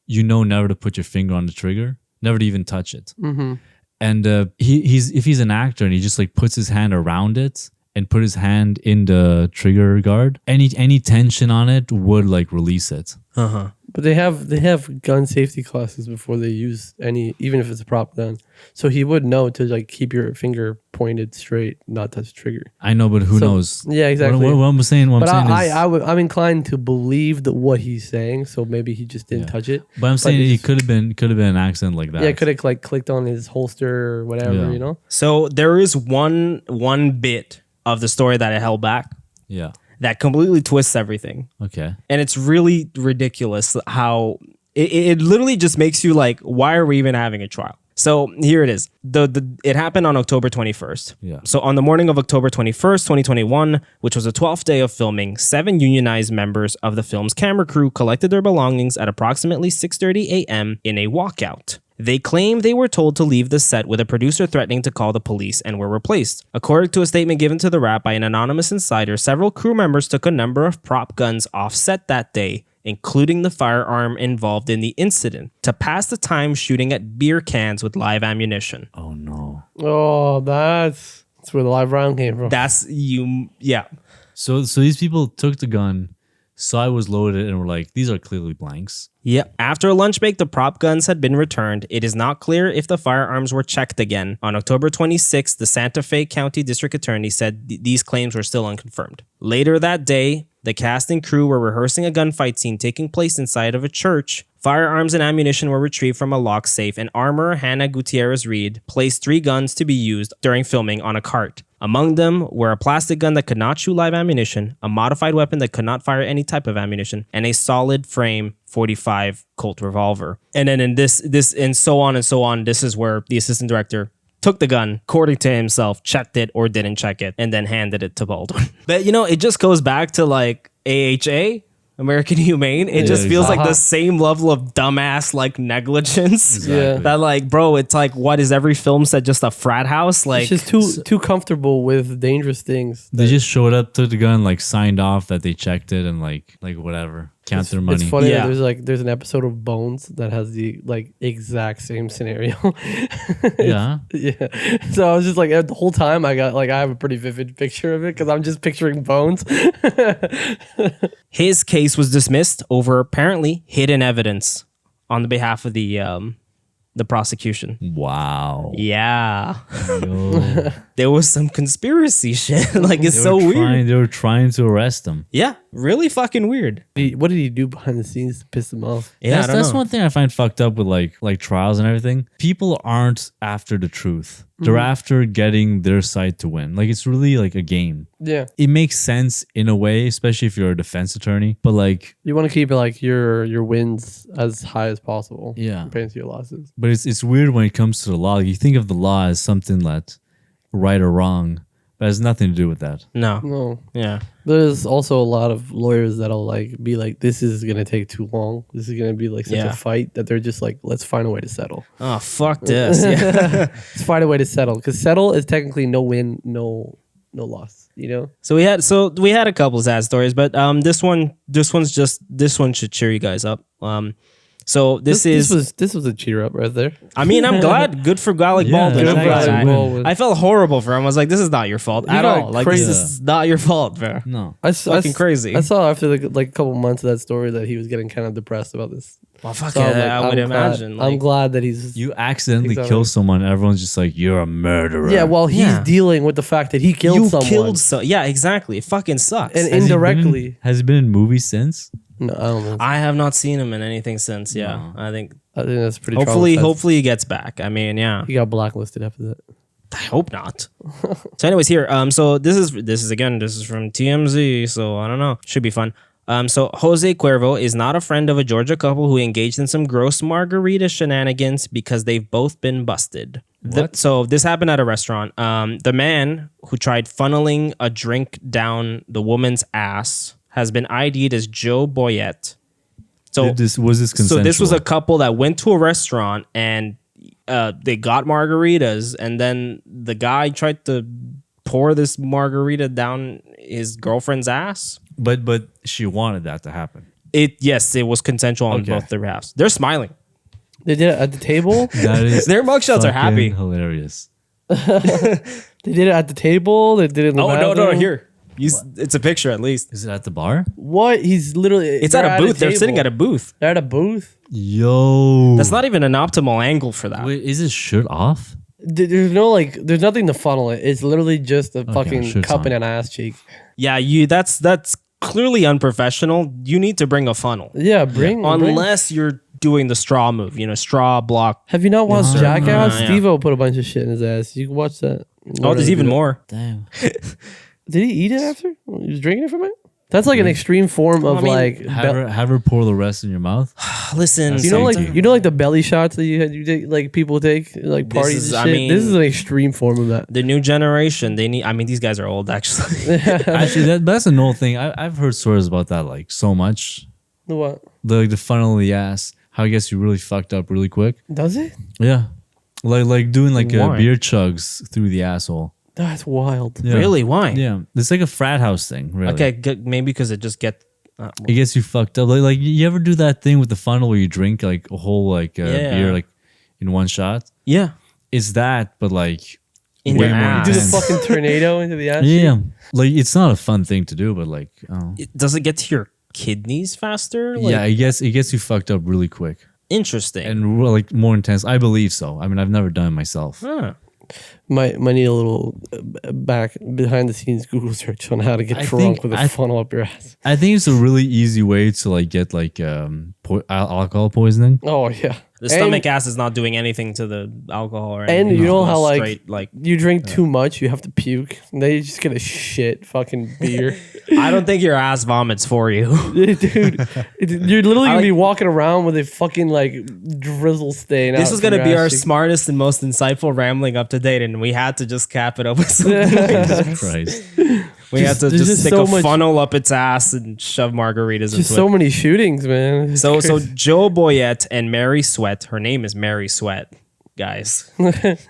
you know never to put your finger on the trigger, never to even touch it. Mm-hmm. And if he's an actor and he just like puts his hand around it and put his hand in the trigger guard, any tension on it would like release it. But they have gun safety classes before they use any, even if it's a prop gun. So he would know to like keep your finger pointed straight, not touch the trigger. I know, but who knows? Yeah, exactly. What I'm saying, is, I'm inclined to believe what he's saying. So maybe he just didn't touch it. But I'm saying it could have been an accident like that. Yeah, could have like clicked on his holster or whatever, you know. So there is one bit of the story that I held back. Yeah. That completely twists everything. Okay. And it's really ridiculous how it literally just makes you like, why are we even having a trial? So here it is. It happened on October 21st. Yeah. So on the morning of October 21st, 2021, which was the 12th day of filming, 7 unionized members of the film's camera crew collected their belongings at approximately 6:30 a.m. in a walkout. They claim they were told to leave the set with a producer threatening to call the police and were replaced. According to a statement given to the Wrap by an anonymous insider, several crew members took a number of prop guns off set that day, including the firearm involved in the incident, to pass the time shooting at beer cans with live ammunition. Oh no. Oh, that's where the live round came from. That's you. Yeah. So these people took the gun, saw it was loaded and were like, these are clearly blanks. Yeah. After a lunch break, the prop guns had been returned. It is not clear if the firearms were checked again. On October 26th, the Santa Fe County District Attorney said these claims were still unconfirmed. Later that day, the cast and crew were rehearsing a gunfight scene taking place inside of a church. Firearms and ammunition were retrieved from a lock safe, and armorer Hannah Gutierrez Reed placed 3 guns to be used during filming on a cart. Among them were a plastic gun that could not shoot live ammunition, a modified weapon that could not fire any type of ammunition, and a solid frame .45 Colt revolver. And then in this and so on and so on, this is where the assistant director took the gun, according to himself, checked it or didn't check it, and then handed it to Baldwin. But, it just goes back to like AHA, American Humane. It just feels like the same level of dumbass like negligence. Exactly. That like, bro, it's like, what is every film set just a frat house? Like, It's just too comfortable with dangerous things. They just showed up, took the gun, like signed off that they checked it, and like whatever, count their money. It's funny Yeah. that there's an episode of Bones that has the like exact same scenario. Yeah. Yeah. So I was just like the whole time I have a pretty vivid picture of it because I'm just picturing Bones. his case was dismissed over apparently hidden evidence on the behalf of the prosecution. Wow. Yeah. Yo. There was some conspiracy shit. Like, it's so weird. They were trying to arrest him. Yeah, really fucking weird. What did he do behind the scenes to piss him off? Yeah, that's one thing I find fucked up with like trials and everything. People aren't after the truth. They're after getting their side to win. Like, it's really like a game. Yeah. It makes sense in a way, especially if you're a defense attorney. But like, You want to keep like your wins as high as possible. Yeah. Compared to your losses. but it's weird when it comes to the law. You think of the law as something that right or wrong, but it has nothing to do with that. No. No. Yeah. There's also a lot of lawyers that'll like be like, this is gonna take too long. This is gonna be like such Yeah. a fight that they're just like, let's find a way to settle. Oh, fuck this. Yeah. Let's find a way to settle. Because settle is technically no win, no loss. So we had a couple sad stories, but this one should cheer you guys up. So this was a cheer up right there. I mean, I'm glad. Good for Alec Yeah, Baldwin. good I'm for glad. Alec Baldwin. I felt horrible for him. I was like, this is not your fault at got all. Like, crazy. this is not your fault, bro. No. Fucking crazy. I saw after like a couple months of that story that he was getting kind of depressed about this. Well, fuck So yeah, I'm like, I would I'm imagine. Glad, I'm glad that he's You accidentally Exactly. kill someone, everyone's just like, you're a murderer. yeah. Well, he's Yeah. dealing with the fact that he killed someone Yeah, exactly. It fucking sucks. and Has he been in- indirectly. has he been in movies since? No, I don't know. I have not seen him in anything since. Yeah, I think I think that's pretty. hopefully traumatizing. he gets back. I mean, yeah, he got blacklisted after that. I hope not. So, anyways, here, so this is from TMZ. So I don't know, should be fun. So Jose Cuervo is not a friend of a Georgia couple who engaged in some gross margarita shenanigans because they've both been busted. So this happened at a restaurant. The man who tried funneling a drink down the woman's ass has been ID'd as Joe Boyette. So Was this consensual? So this was a couple that went to a restaurant and they got margaritas, and then the guy tried to pour this margarita down his girlfriend's ass. But she wanted that to happen. Yes, it was consensual on Okay. both their halves. They're smiling. They did it at the table. That is Their mugshots are happy. fucking hilarious. They did it at the table. They did it in the Oh no, bathroom. here. It's a picture at least. Is it at the bar? What? He's literally. It's at a booth. They're sitting at a booth. They're at a booth. Yo. That's not even an optimal angle for that. Wait, is his shirt off? There's there's nothing to funnel it. It's literally just a fucking shirt's cup on. and an ass cheek. Yeah, that's clearly unprofessional. You need to bring a funnel. Yeah, bring. Unless you're doing the straw move, straw block. Have you not watched Jackass? yeah. Steve-O put a bunch of shit in his ass. You can watch that. Oh, there's even more. Damn. Did he eat it after? He was drinking it from it? That's like an extreme form of I mean, like. Have her pour the rest in your mouth. Listen, You know, like something. like the belly shots that you take, like people take, like parties is- and I shit. mean- This is an extreme form of that. the new generation, they need. I mean, these guys are old, actually. Actually, that's an old thing. I've heard stories about that like so much. What The funnel in the ass. How I guess you really fucked up really quick. does it? Yeah. Like doing like Why? beer chugs through the asshole. That's wild. Yeah. Really? Why? Yeah. It's like a frat house thing, really. Okay, maybe because it just get. It gets you fucked up. Like you ever do that thing with the funnel where you drink like a whole like Yeah. beer like in one shot? Yeah. It's that, but like In way your more ass. Do the intense. fucking tornado into the ass. Yeah. Like it's not a fun thing to do, but like Does it get to your kidneys faster. Like, Yeah, it gets you fucked up really quick interesting. and like more intense. I believe so. I mean, I've never done it myself. Huh. Might need a little back behind the scenes Google search on how to get drunk with a funnel up your ass. I think it's a really easy way to like get like alcohol poisoning. Oh yeah, The stomach acid is not doing anything to the alcohol or anything. and you know It's how like straight, you drink too much, you have to puke. They just get a shit fucking beer. I don't think your ass vomits for you. Dude, you're literally gonna be walking around with a fucking like drizzle stain. This out is from going to your be our ass cheek. smartest and most insightful rambling up to date, and we had to just cap it up with something. Jesus Christ. We had to there's just just stick so a much- funnel up its ass and shove margaritas Just into so it. many shootings, man. It's So crazy. Joe Boyette and Mary Sweat, her name is Mary Sweat, guys.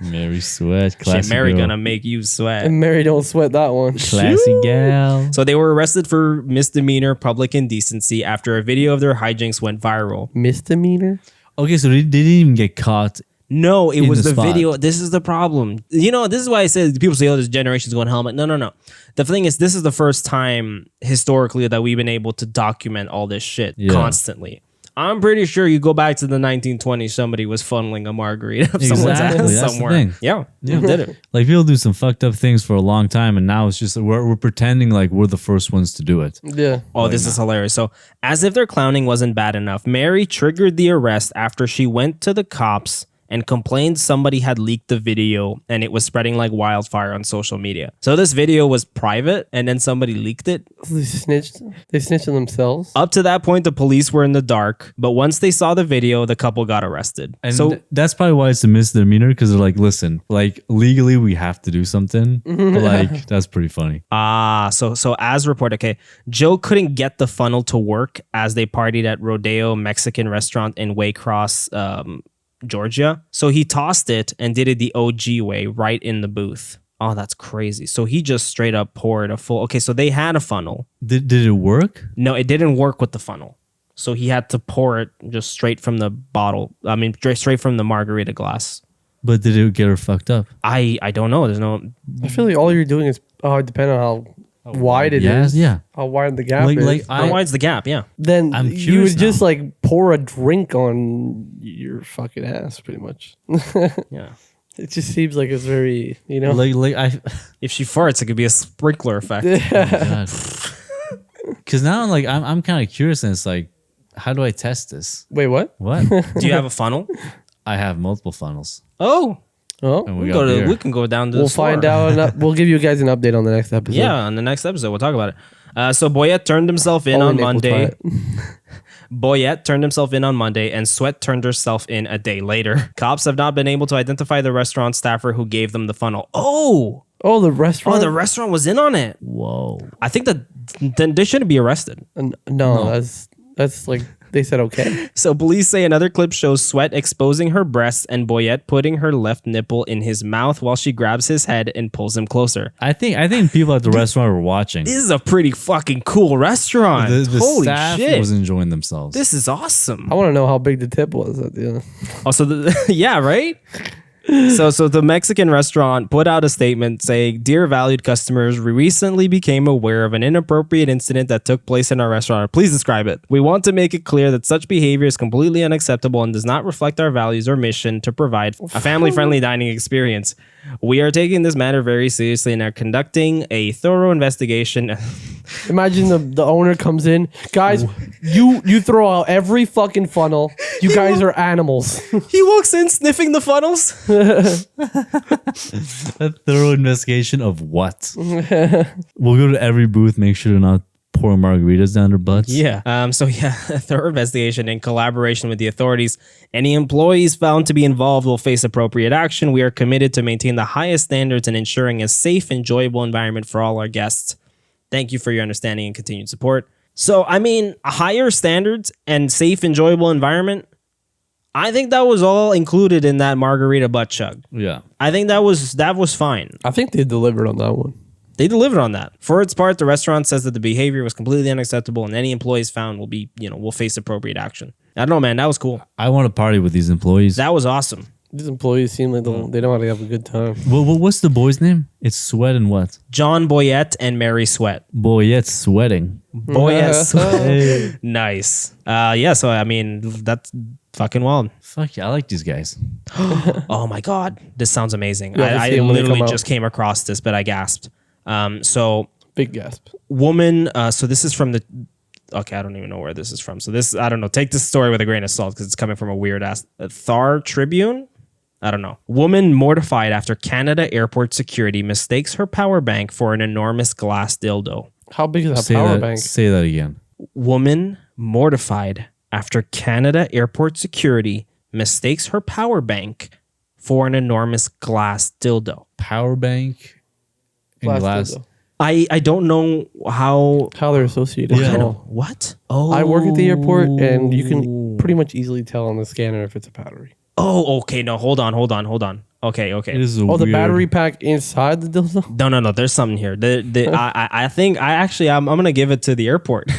Mary Sweat, Shit, classy Mary girl. gonna make you sweat. And Mary don't sweat that one. Classy gal. So they were arrested for misdemeanor public indecency after a video of their hijinks went viral. Misdemeanor. Okay, so they didn't even get caught. No, it In was the the spot. video. This is the problem. You know, this is why I said people say, oh, this generation's going helmet. No. The thing is, this is the first time historically that we've been able to document all this shit Yeah. constantly. I'm pretty sure you go back to the 1920s, somebody was funneling a margarita up someone's Exactly, ass that's the somewhere. thing. Yeah, they did it. Like people do some fucked up things for a long time, and now it's just we're pretending like we're the first ones to do it. Yeah. Oh, this is hilarious. So, as if their clowning wasn't bad enough, Mary triggered the arrest after she went to the cops and complained somebody had leaked the video and it was spreading like wildfire on social media. So this video was private and then somebody leaked it. They snitched. They snitched on themselves. Up to that point, the police were in the dark, but once they saw the video, the couple got arrested. And So that's probably why it's a misdemeanor, because they're like, listen, like legally we have to do something. But like that's pretty funny. So as reported, okay, Joe couldn't get the funnel to work as they partied at Rodeo Mexican restaurant in Waycross, Georgia. So he tossed it and did it the OG way right in the booth. Oh, that's crazy. So he just straight up poured a full. Okay, so they had a funnel. Did it work? No, it didn't work with the funnel. So he had to pour it just straight from the bottle. I mean, straight from the margarita glass. But did it get her fucked up? I don't know. There's no. I feel like all you're doing is depending on how wide it is. Yeah. How wide the gap Like- is. like How wide's the gap? Yeah. then I'm you curious would just now. like pour a drink on your fucking ass, pretty much. Yeah. It just seems like it's very, you know. Like I. If she farts, it could be a sprinkler effect. Because now I'm kind of curious, and it's like, how do I test this? Wait, what? What? Do you have a funnel? I have multiple funnels. Oh, Oh, And we got beer. can go down to we'll the store. find out. We'll give you guys an update on the next episode. Yeah, on the next episode, we'll talk about it. So Boyette turned himself in Only on Nick will Monday. try it. Boyette turned himself in on Monday, and Sweat turned herself in a day later. Cops have not been able to identify the restaurant staffer who gave them the funnel. Oh, Oh, the restaurant. the restaurant was in on it. Whoa. I think that then they shouldn't be arrested. No, that's like they said okay. So police say another clip shows Sweat exposing her breasts and Boyette putting her left nipple in his mouth while she grabs his head and pulls him closer. I think people at the restaurant were watching. This is a pretty fucking cool restaurant. The Holy staff shit. was enjoying themselves. This is awesome. I want to know how big the tip was at the end. Also, yeah, right? So the Mexican restaurant put out a statement saying, "Dear valued customers, we recently became aware of an inappropriate incident that took place in our restaurant. Please describe it. We want to make it clear that such behavior is completely unacceptable and does not reflect our values or mission to provide a family-friendly dining experience. We are taking this matter very seriously and are conducting a thorough investigation." Imagine the owner comes in, guys. You throw out every fucking funnel. You guys are animals. He walks in sniffing the funnels. A thorough investigation of what? We'll go to every booth, make sure to not pour margaritas down their butts. Yeah. A thorough investigation in collaboration with the authorities. Any employees found to be involved will face appropriate action. We are committed to maintain the highest standards and ensuring a safe, enjoyable environment for all our guests. Thank you for your understanding and continued support. So, I mean, higher standards and safe, enjoyable environment. I think that was all included in that margarita butt chug. Yeah. I think that was fine. I think they delivered on that one. They delivered on that. For its part, the restaurant says that the behavior was completely unacceptable and any employees found will face appropriate action. I don't know, man. That was cool. I want to party with these employees. That was awesome. These employees seem like they know how to have a good time. What's the boy's name? It's Sweat and what? John Boyette and Mary Sweat. Boyette's sweating. Boyette Sweat. Nice. Yeah, so I mean, that's fucking wild. Fuck yeah, I like these guys. Oh my God. This sounds amazing. Yeah, I see 'em when they literally come out. just came across this, but I gasped. So Big gasp. woman, so this is from the, okay, I don't even know where this is from. So this, I don't know. Take this story with a grain of salt because it's coming from a weird ass Thar Tribune. I don't know. Woman mortified after Canada airport security mistakes her power bank for an enormous glass dildo. How big is that power bank? Say that again. Woman mortified after Canada airport security mistakes her power bank for an enormous glass dildo. Power bank and glass. dildo. I don't know how How they're associated. Yeah. at all. what? Oh, I work at the airport, and you can pretty much easily tell on the scanner if it's a battery. Oh, okay. No, hold on. Okay. It is a Oh, the weird- battery pack inside the dildo? No. There's something here. I think I'm gonna give it to the airport.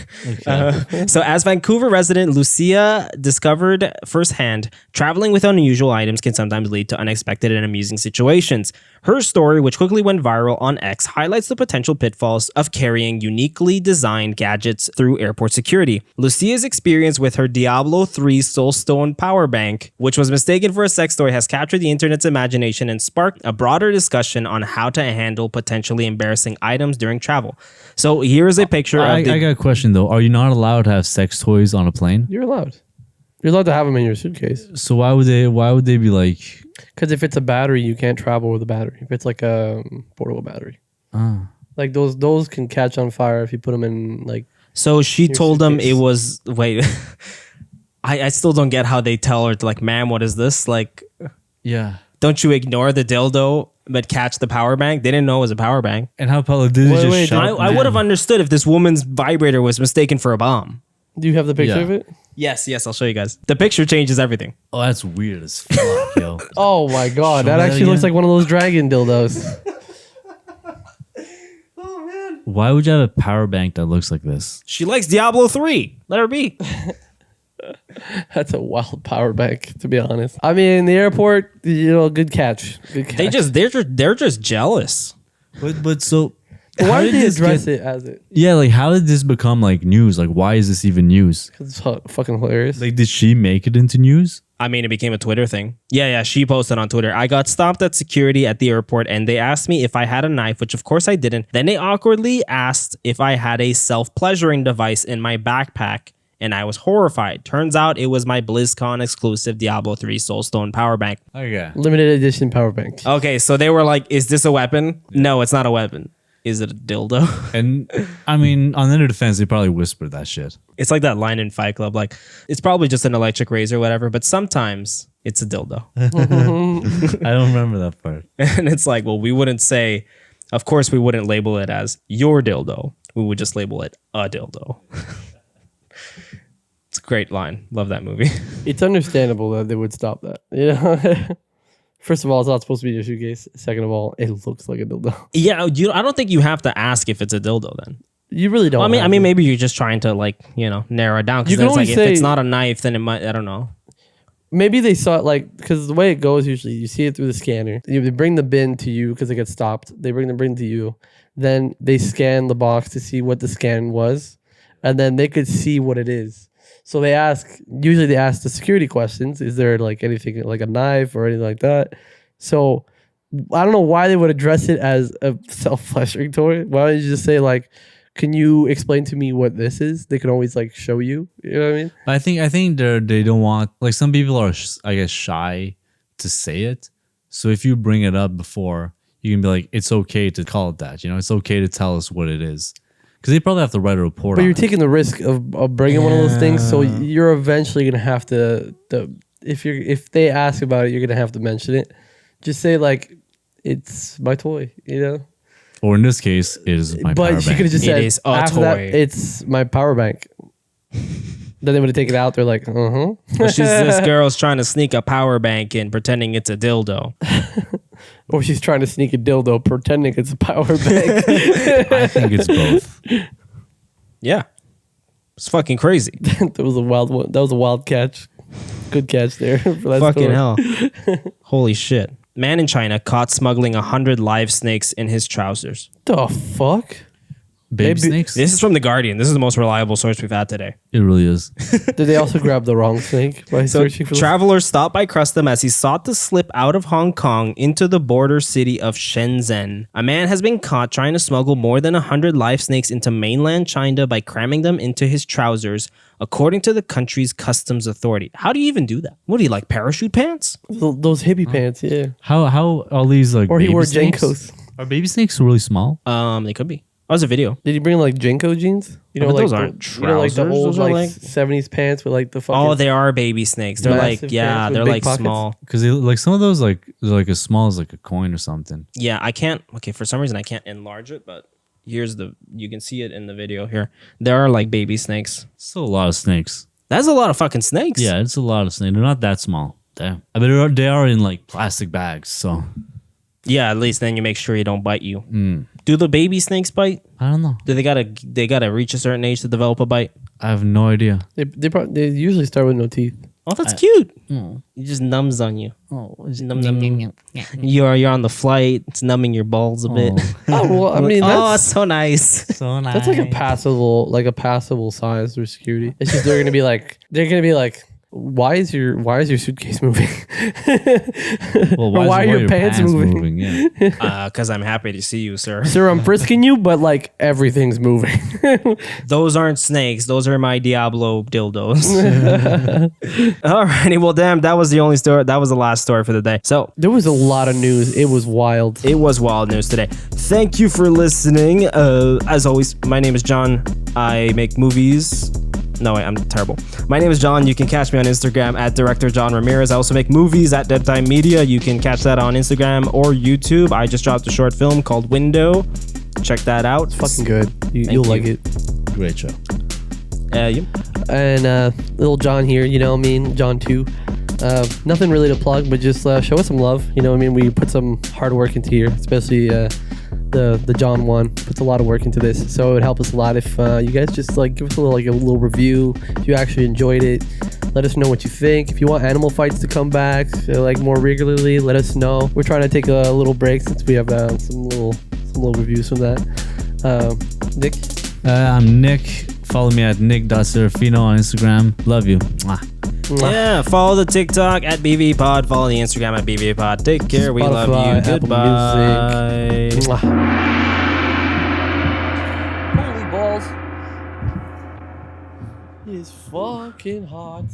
So, as Vancouver resident Lucia discovered firsthand, traveling with unusual items can sometimes lead to unexpected and amusing situations. Her story, which quickly went viral on X, highlights the potential pitfalls of carrying uniquely designed gadgets through airport security. Lucia's experience with her Diablo 3 Soulstone power bank, which was mistaken for a sex toy, has captured the internet's imagination and sparked a broader discussion on how to handle potentially embarrassing items during travel. So here's a picture I of the... got a question though. Are you not allowed to have sex toys on a plane? You're allowed. You're allowed to have them in your suitcase. So why would they be like? Because if it's a battery, you can't travel with a battery. If it's like a portable battery. Like those can catch on fire if you put them in like... So she told them suitcase. it was... Wait. I still don't get how they tell her to like, ma'am, what is this? Like, Yeah. don't you ignore the dildo but catch the power bank? They didn't know it was a power bank. And how Paulo did Wait, just wait, shut I would have understood if this woman's vibrator was mistaken for a bomb. Do you have the picture Yeah. of it? Yes, I'll show you guys. The picture changes everything. Oh, that's weird as fuck, yo. Oh my god, Show that that actually looks again. like one of those dragon dildos. Why would you have a power bank that looks like this? She likes Diablo 3. Let her be. That's a wild power bank, to be honest. I mean, the airport, good catch. Good catch. They're just jealous. But so Why how did they this address get- it as it? Yeah, like how did this become like news? Like why is this even news? Because it's fucking hilarious. Like did she make it into news? I mean, it became a Twitter thing. Yeah, she posted on Twitter. I got stopped at security at the airport and they asked me if I had a knife, which of course I didn't. Then they awkwardly asked if I had a self-pleasuring device in my backpack and I was horrified. Turns out it was my BlizzCon exclusive Diablo 3 Soulstone power bank. Okay. Limited edition power bank. Okay, so they were like, is this a weapon? No, it's not a weapon. Is it a dildo? And I mean, on their defense, they probably whispered that shit. It's like that line in Fight Club, like, it's probably just an electric razor or whatever, but sometimes it's a dildo. I don't remember that part. And it's like, well, we wouldn't say, of course, we wouldn't label it as your dildo. We would just label it a dildo. It's a great line. Love that movie. It's understandable that they would stop that. First of all, it's not supposed to be in your suitcase. Second of all, it looks like a dildo. Yeah, I don't think you have to ask if it's a dildo then. You really don't. Well, I have mean, to. maybe you're just trying to narrow it down. You Because can it's like, always if say- it's not a knife, then it might, I don't know. Maybe they saw it because the way it goes usually, you see it through the scanner. They bring the bin to you because it gets stopped. They bring the bin to you. Then they scan the box to see what the scan was. And then they could see what it is. So usually they ask the security questions. Is there like anything like a knife or anything like that? So I don't know why they would address it as a self-pleasuring toy. Why don't you just say like, can you explain to me what this is? They can always like show you. You know what I mean? I think they don't want, like, some people are I guess shy to say it. So if you bring it up before, you can be like, it's okay to call it that. It's okay to tell us what it is, because they probably have to write a report. But on you're it. taking the risk of bringing one of those things, so you're eventually gonna have to. If they ask about it, you're gonna have to mention it. Just say like, "It's my toy," Or in this case, it is my power But she bank. could have just It said, is a "After that, toy." it's my power bank." Then they would have taken it out. They're like, Well, this girl's trying to sneak a power bank in, pretending it's a dildo. or she's trying to sneak a dildo, pretending it's a power bank. I think it's both. Yeah. It's fucking crazy. That was a wild one. That was a wild catch. Good catch there. for that Fucking story. hell. Holy shit. Man in China caught smuggling 100 live snakes in his trousers. The fuck? Baby Maybe- snakes. This is from The Guardian. This is the most reliable source we've had today. It really is. Did they also grab the wrong snake by So, searching for the travelers stopped by custom as he sought to slip out of Hong Kong into the border city of Shenzhen. A man has been caught trying to smuggle more than 100 live snakes into mainland China by cramming them into his trousers, according to the country's customs authority. How do you even do that? What do you like, parachute pants? those hippie pants? Yeah. How all these like Or he baby wore snakes? Jenkos. Are baby snakes really small? They could be. That was a video. Did he bring like Jenko jeans? You know, but like those the, aren't you know, like the trousers, old those are like like- 70s pants with like the fucking. Oh, they are baby snakes. They're like, Massive yeah, pants with they're big like pockets? small. Because like some of those like they're like as small as like a coin or something. Yeah, I can't. Okay, for some reason I can't enlarge it, but here's you can see it in the video here. There are like baby snakes. Still a lot of snakes. That's a lot of fucking snakes. Yeah, it's a lot of snakes. They're not that small. Damn. I mean, they are in like plastic bags. So Yeah, at least then you make sure you don't bite you. Do the baby snakes bite? I don't know. Do they gotta reach a certain age to develop a bite? I have no idea. They usually start with no teeth. Oh, that's cute. It just numbs on you. Oh, Num, num. You're on the flight. It's numbing your balls a bit. Oh well, I mean Oh, that's it's so nice. so nice. that's like a passable size for security. It's just they're gonna be like, why is your suitcase moving? Well, Or why are your your pants moving? Yeah. Because I'm happy to see you, sir. Sir, I'm frisking you, but like everything's moving. Those aren't snakes. Those are my Diablo dildos. Alrighty, well, damn, that was the only story. That was the last story for the day. So There was a lot of news. It was wild. it was wild news today. Thank you for listening. As always, my name is John. I make movies. No, wait, I'm terrible. My name is John. You can catch me on Instagram at Director John Ramirez. I also make movies at Deadtime Media. You can catch that on Instagram or YouTube. I just dropped a short film called Window. Check that out. Fucking good. You'll you. like it. Great show. You. And little John here, you know what I mean? John 2. Nothing really to plug, but just show us some love. You know what I mean? We put some hard work into here, especially the John 1 puts a lot of work into this. So it would help us a lot if you guys just like give us a little review. If you actually enjoyed it, let us know what you think. If you want animal fights to come back like more regularly, let us know. We're trying to take a little break since we have some little reviews from that. Nick? I'm Nick. Follow me at nick.serafino on Instagram. Love you. Mwah. Yeah, follow the TikTok at BVPod. Follow the Instagram at BVPod. Take care. We love Spotify, you. Apple Goodbye. Music. Mwah. Holy balls. It is fucking hot.